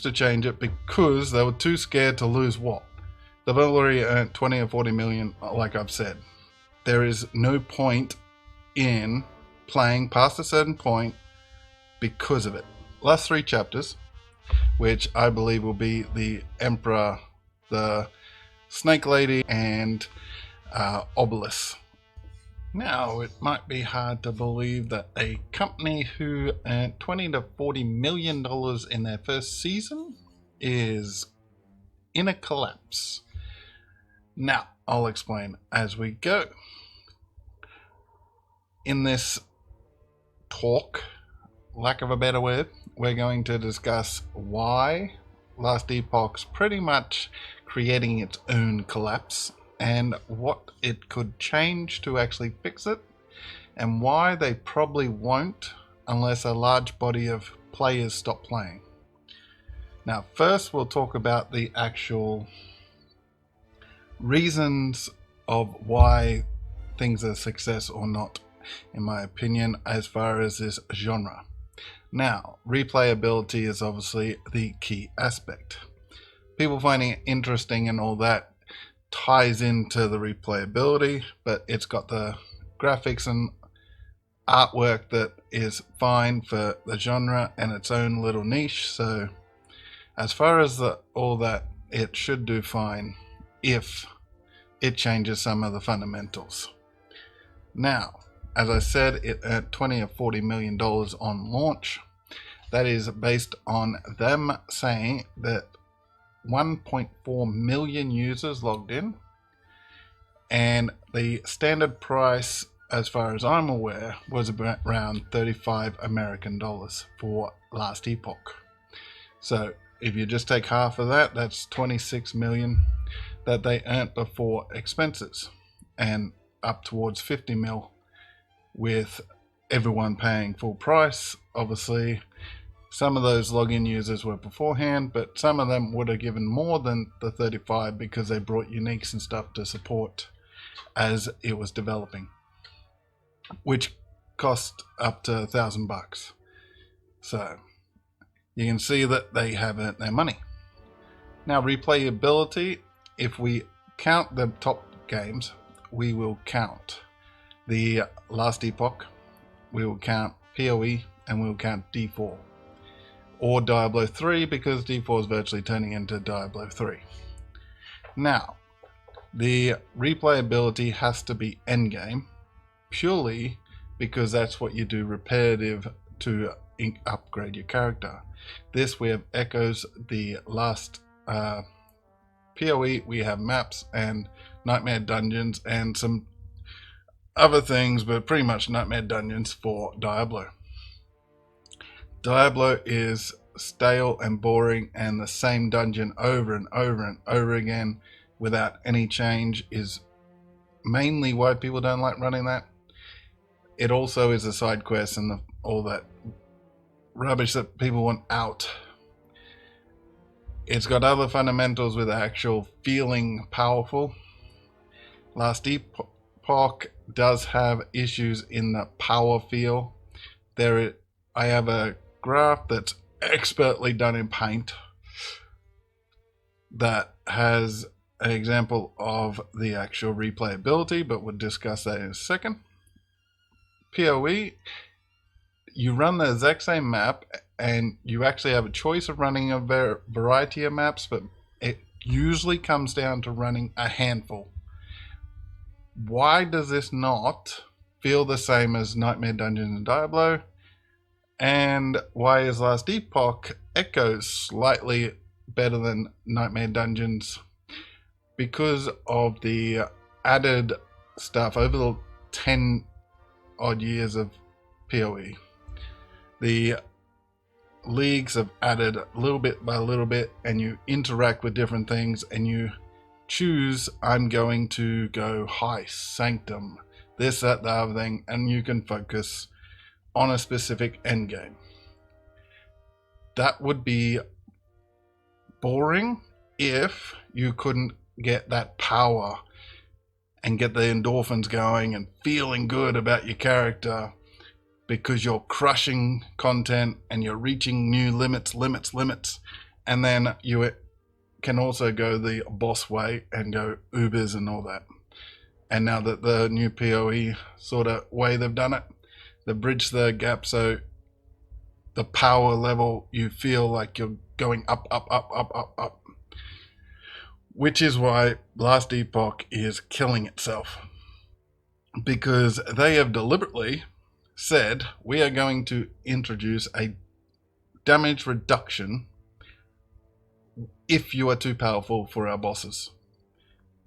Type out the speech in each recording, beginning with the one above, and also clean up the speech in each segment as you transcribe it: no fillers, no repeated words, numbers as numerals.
to change it because they were too scared to lose what? They've already earned 20 or 40 million, like I've said. There is no point in playing past a certain point because of it. Last 3 chapters, which I believe will be the Emperor, the Snake Lady, and Obelisk. Now, it might be hard to believe that a company who earned $20 to $40 million in their first season is in a collapse. Now, I'll explain as we go. In this talk, lack of a better word, we're going to discuss why Last Epoch's pretty much creating its own collapse, and what it could change to actually fix it, and why they probably won't unless a large body of players stop playing. Now, first we'll talk about the actual reasons of why things are a success or not, in my opinion, as far as this genre. Now, replayability is obviously the key aspect. People finding it interesting and all that ties into the replayability, but it's got the graphics and artwork that is fine for the genre and its own little niche. So as far as all that, it should do fine if it changes some of the fundamentals. Now, as I said, it earned $20 or $40 million on launch. That is based on them saying that 1.4 million users logged in, and the standard price, as far as I'm aware, was around 35 American dollars for Last Epoch. So if you just take half of that, that's 26 million that they earned before expenses, and up towards 50 mil with everyone paying full price. Obviously, some of those login users were beforehand, but some of them would have given more than the 35 because they brought uniques and stuff to support as it was developing, which cost up to $1,000. So you can see that they have earned their money. Now, replayability, if we count the top games, we will count the Last Epoch, we will count PoE, and we will count D4. Or Diablo 3, because D4 is virtually turning into Diablo 3. Now, the replayability has to be endgame, purely because that's what you do repetitive to upgrade your character. This, we have echoes, the last PoE, we have maps and nightmare dungeons and some other things, but pretty much nightmare dungeons for Diablo. Diablo is stale and boring, and the same dungeon over and over and over again without any change is mainly why people don't like running that. It also is a side quest and all that rubbish that people want out. It's got other fundamentals with actual feeling powerful. Last Epoch does have issues in the power feel. I have a graph that's expertly done in paint that has an example of the actual replayability, but we'll discuss that in a second. PoE, you run the exact same map and you actually have a choice of running a variety of maps, but it usually comes down to running a handful. Why does this not feel the same as Nightmare Dungeons and Diablo? And why is Last Epoch echoes slightly better than Nightmare Dungeons? Because of the added stuff over the 10 odd years of PoE. The leagues have added little bit by little bit, and you interact with different things, and you choose, I'm going to go heist, sanctum, this, that, the other thing, and you can focus on a specific end game. That would be boring if you couldn't get that power and get the endorphins going and feeling good about your character because you're crushing content and you're reaching new limits, And then you can also go the boss way and go Ubers and all that. And now that the new PoE sort of way they've done it, they've bridged the gap so the power level, you feel like you're going up, up, up, up, up, up. Which is why Last Epoch is killing itself. Because they have deliberately said, we are going to introduce a damage reduction if you are too powerful for our bosses.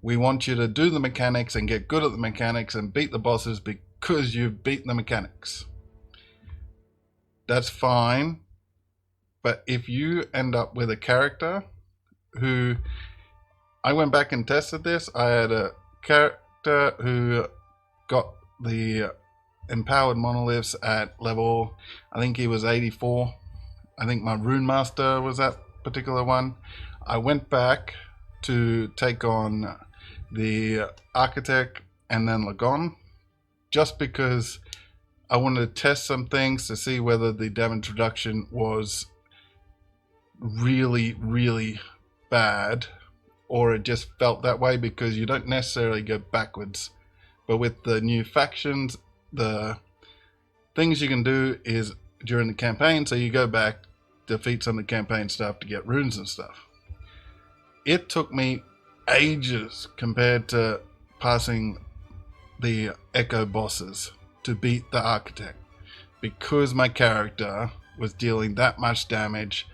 We want you to do the mechanics and get good at the mechanics and beat the bosses because you've beaten the mechanics. That's fine. But if you end up with a character who... I went back and tested this. I had a character who got the empowered monoliths at level, I think he was 84. I think my Rune Master was that particular one. I went back to take on the Architect and then Lagon, just because I wanted to test some things to see whether the damage reduction was really, really bad, or it just felt that way, because you don't necessarily go backwards. But with the new factions, the things you can do is during the campaign, so you go back, defeat some of the campaign stuff to get runes and stuff. It took me ages compared to passing the Echo bosses to beat the Architect, because my character was dealing that much damage.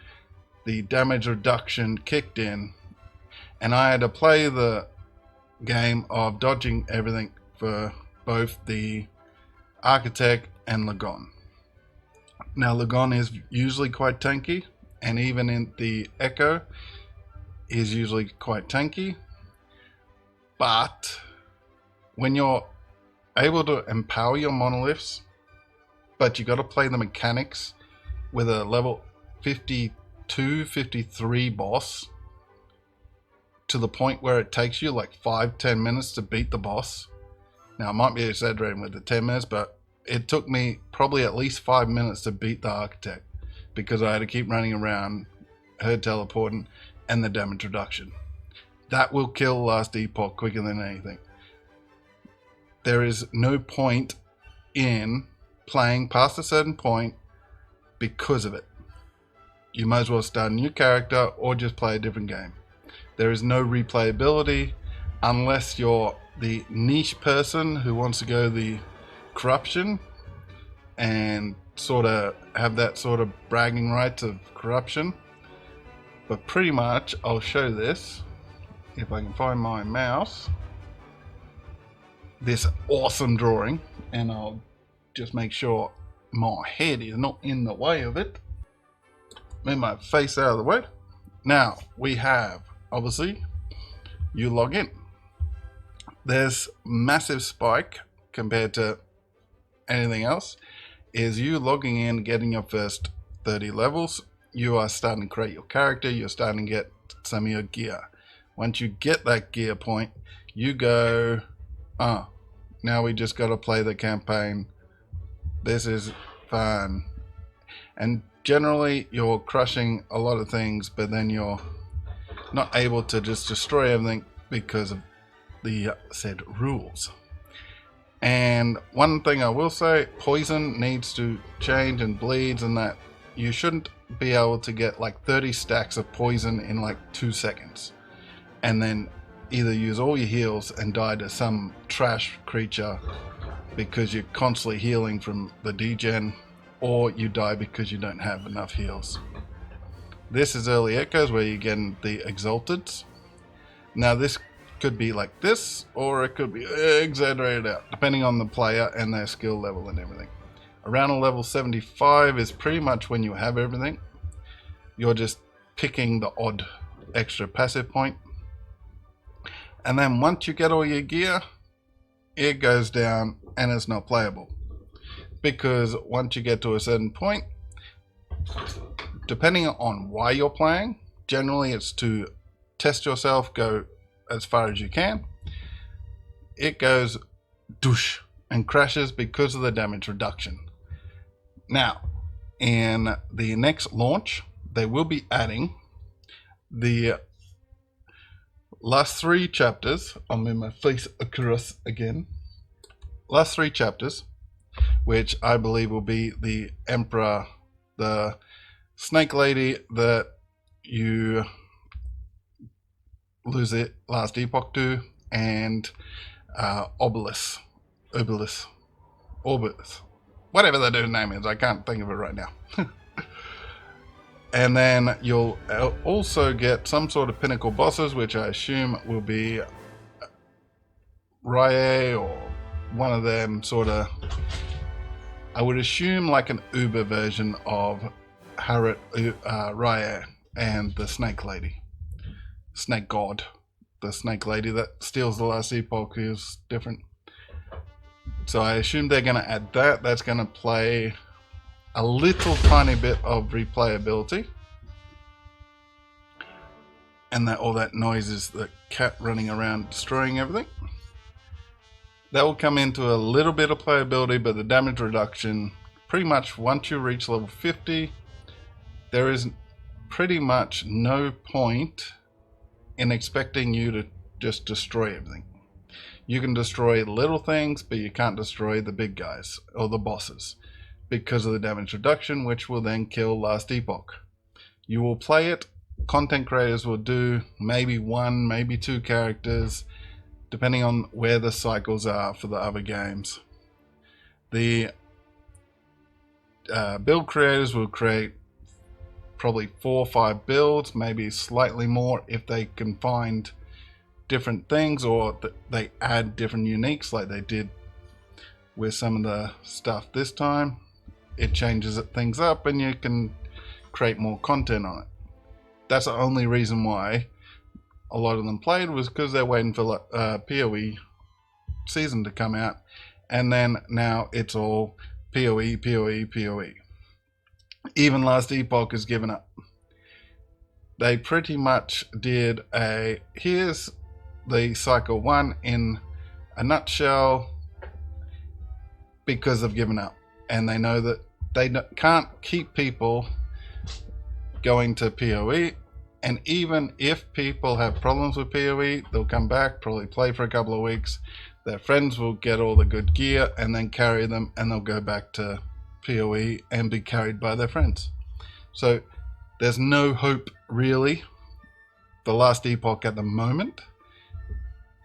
The damage reduction kicked in, and I had to play the game of dodging everything for both the Architect and Lagon. Now Lagon is usually quite tanky, and even in the Echo is usually quite tanky, but when you're able to empower your monoliths, but you got to play the mechanics with a level 52, 53 boss, to the point where it takes you like 5-10 minutes to beat the boss. Now I might be exaggerating with the 10 minutes, but it took me probably at least 5 minutes to beat the Architect, because I had to keep running around, herd teleporting, and the damage reduction. That will kill Last Epoch quicker than anything. There is no point in playing past a certain point because of it. You might as well start a new character or just play a different game. There is no replayability unless you're the niche person who wants to go the corruption and sort of have that sort of bragging rights of corruption. But pretty much, I'll show this if I can find my mouse, this awesome drawing, and I'll just make sure my head is not in the way of it. Move my face out of the way. Now we have, obviously, you log in. There's massive spike compared to anything else is you logging in, getting your first 30 levels. You are starting to create your character. You're starting to get some of your gear. Once you get that gear point, you go, now we just got to play the campaign. This is fun. And generally you're crushing a lot of things, but then you're not able to just destroy everything because of the said rules. And one thing I will say, poison needs to change and bleeds, and that you shouldn't be able to get like 30 stacks of poison in like 2 seconds and then either use all your heals and die to some trash creature because you're constantly healing from the degen, or you die because you don't have enough heals. This is early echoes where you're getting the exalteds. Now this could be like this, or it could be exaggerated out, depending on the player and their skill level and everything. Around a level 75 is pretty much when you have everything. You're just picking the odd extra passive point. And then once you get all your gear, it goes down and it's not playable. Because once you get to a certain point, depending on why you're playing, generally it's to test yourself, go as far as you can. It goes doosh and crashes because of the damage reduction. Now, in the next launch, they will be adding The last 3 chapters, I'll move my face across again. Last 3 chapters, which I believe will be the Emperor, the Snake Lady that you lose it last epoch to, and Obelisk, whatever that dude's name is, I can't think of it right now. And then you'll also get some sort of pinnacle bosses, which I assume will be Rye or one of them sort of, I would assume like an Uber version of Harriet, Rye and the Snake Lady. Snake God. The Snake Lady that steals the last epoch is different. So I assume they're going to add that. That's going to play a little tiny bit of replayability. And that all that noise is the cat running around destroying everything. That will come into a little bit of playability, but the damage reduction, pretty much once you reach level 50, there is pretty much no point in expecting you to just destroy everything. You can destroy little things, but you can't destroy the big guys or the bosses because of the damage reduction, which will then kill last epoch. You will play it. Content creators will do maybe 1, maybe 2 characters, depending on where the cycles are for the other games. The build creators will create probably 4 or 5 builds, maybe slightly more if they can find different things, or they add different uniques like they did with some of the stuff this time. It changes things up and you can create more content on it. That's the only reason why a lot of them played, was because they're waiting for PoE season to come out, and then now it's all PoE. Even last epoch has given up. They pretty much did a here's the cycle 1 in a nutshell, because they've given up and they know that they can't keep people going to PoE. And even if people have problems with PoE, they'll come back, probably play for a couple of weeks, their friends will get all the good gear and then carry them, and they'll go back to PoE and be carried by their friends. So there's no hope really the last epoch at the moment.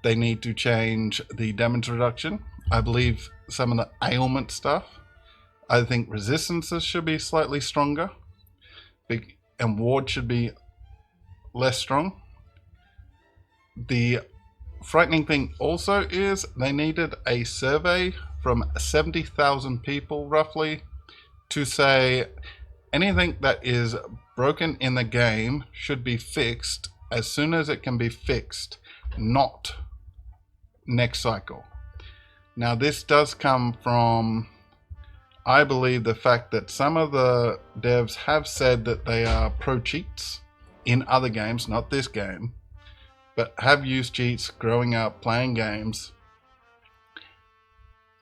They need to change the damage reduction. I believe some of the ailment stuff, I think resistances should be slightly stronger, and ward should be less strong. The frightening thing also is they needed a survey from 70,000 people roughly to say anything that is broken in the game should be fixed as soon as it can be fixed, not next cycle. Now this does come from, I believe, the fact that some of the devs have said that they are pro cheats in other games, not this game, but have used cheats growing up playing games.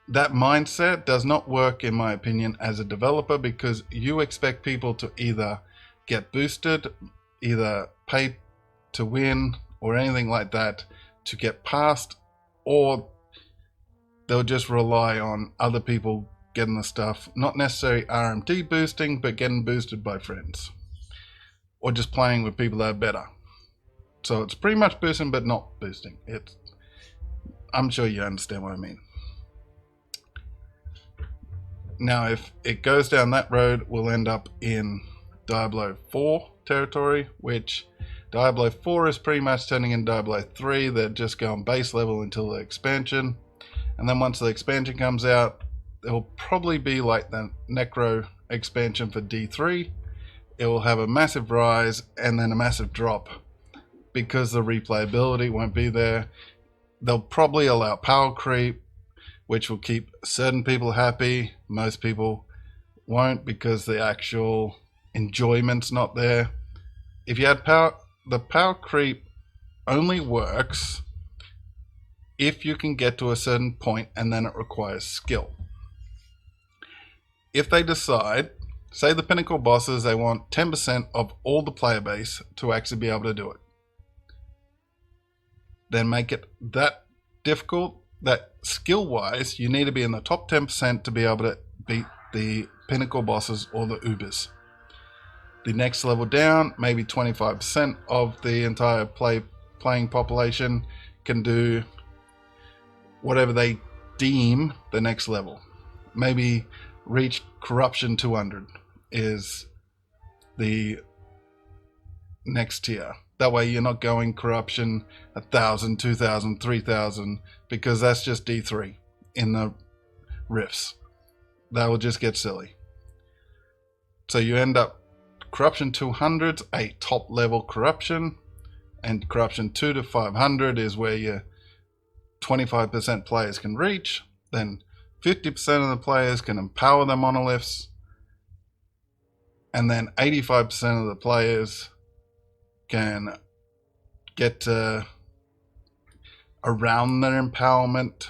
That mindset does not work, in my opinion, as a developer, because you expect people to either get boosted, either pay to win or anything like that to get past, or they'll just rely on other people getting the stuff, not necessarily RMT boosting, but getting boosted by friends, or just playing with people that are better. So it's pretty much boosting, but not boosting. I'm sure you understand what I mean. Now, if it goes down that road, we'll end up in Diablo 4 territory, which Diablo 4 is pretty much turning into Diablo 3. They're just going base level until the expansion. And then once the expansion comes out, it'll probably be like the Necro expansion for D3. It will have a massive rise and then a massive drop because the replayability won't be there. They'll probably allow power creep, which will keep certain people happy. Most people won't, because the actual enjoyment's not there. If you had power, the power creep only works if you can get to a certain point, and then it requires skill. If they decide Say the pinnacle bosses, they want 10% of all the player base to actually be able to do it. Then make it that difficult that skill-wise, you need to be in the top 10% to be able to beat the pinnacle bosses or the Ubers. The next level down, maybe 25% of the entire playing population can do whatever they deem the next level. Maybe reach corruption 200 is the next tier. That way you're not going corruption 1,000, 2,000, 3,000, because that's just D3 in the rifts. That will just get silly. So you end up corruption 200's a top level corruption, and corruption 2 to 500 is where your 25% players can reach. Then 50% of the players can empower the monoliths, and then 85% of the players can get around their empowerment,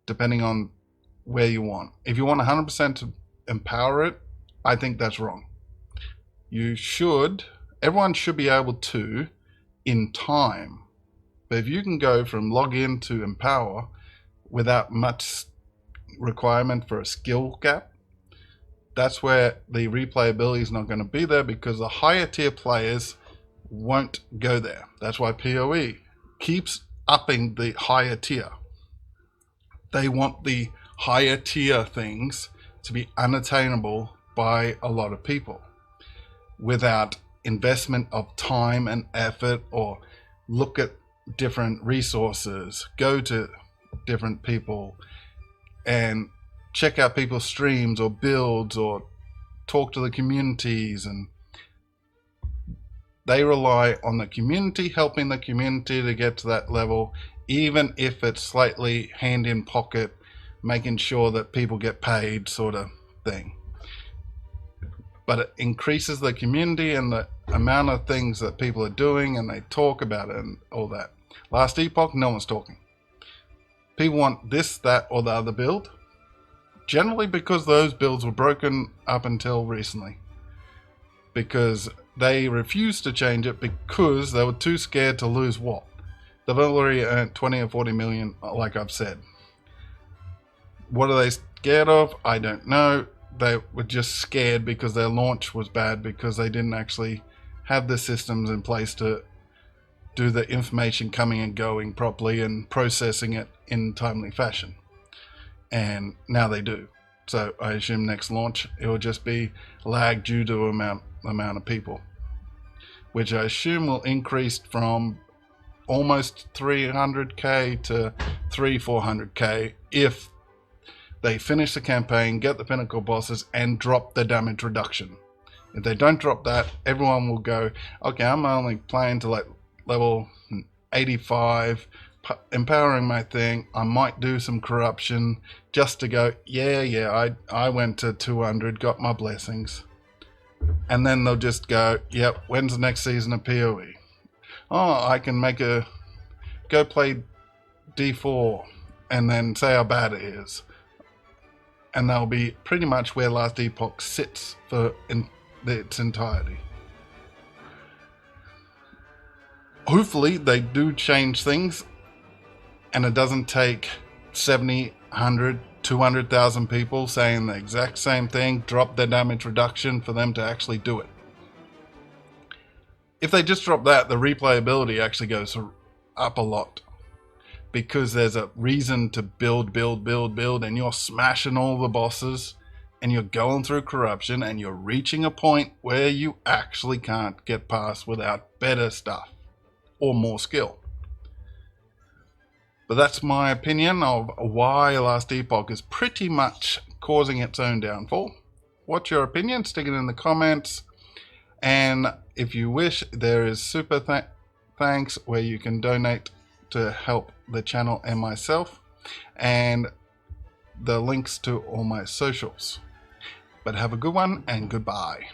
depending on where you want. If you want 100% to empower it, I think that's wrong. Everyone should be able to in time. But if you can go from login to empower without much requirement for a skill gap, that's where the replayability is not going to be there, because the higher tier players won't go there. That's why PoE keeps upping the higher tier. They want the higher tier things to be unattainable by a lot of people without investment of time and effort, or look at different resources, go to different people and check out people's streams or builds, or talk to the communities. And they rely on the community helping the community to get to that level, even if it's slightly hand in pocket, making sure that people get paid sort of thing. But it increases the community and the amount of things that people are doing, and they talk about it and all that. Last epoch, no one's talking. People want this, that, or the other build, generally because those builds were broken up until recently, because they refused to change it because they were too scared to lose what? They've already earned 20 or 40 million, like I've said. What are they scared of? I don't know. They were just scared because their launch was bad, because they didn't actually have the systems in place to do the information coming and going properly and processing it in timely fashion. And now they do. So I assume next launch it will just be lag due to amount of people, which I assume will increase from almost 300k to 400k if they finish the campaign, get the pinnacle bosses, and drop the damage reduction. If they don't drop that, everyone will go, okay, I'm only playing to like level 85, empowering my thing. I might do some corruption just to go, yeah, I went to 200, got my blessings. And then they'll just go, yep, when's the next season of PoE? Oh, I can go play D4 and then say how bad it is. And they'll be pretty much where Last Epoch sits for its entirety. Hopefully they do change things, and it doesn't take 70, 100, 200,000 people saying the exact same thing, drop their damage reduction, for them to actually do it. If they just drop that, the replayability actually goes up a lot, because there's a reason to build, and you're smashing all the bosses, and you're going through corruption, and you're reaching a point where you actually can't get past without better stuff or more skill. But that's my opinion of why Last Epoch is pretty much causing its own downfall. What's your opinion? Stick it in the comments. And if you wish, there is super thanks where you can donate to help the channel and myself, and the links to all my socials. But have a good one, and goodbye.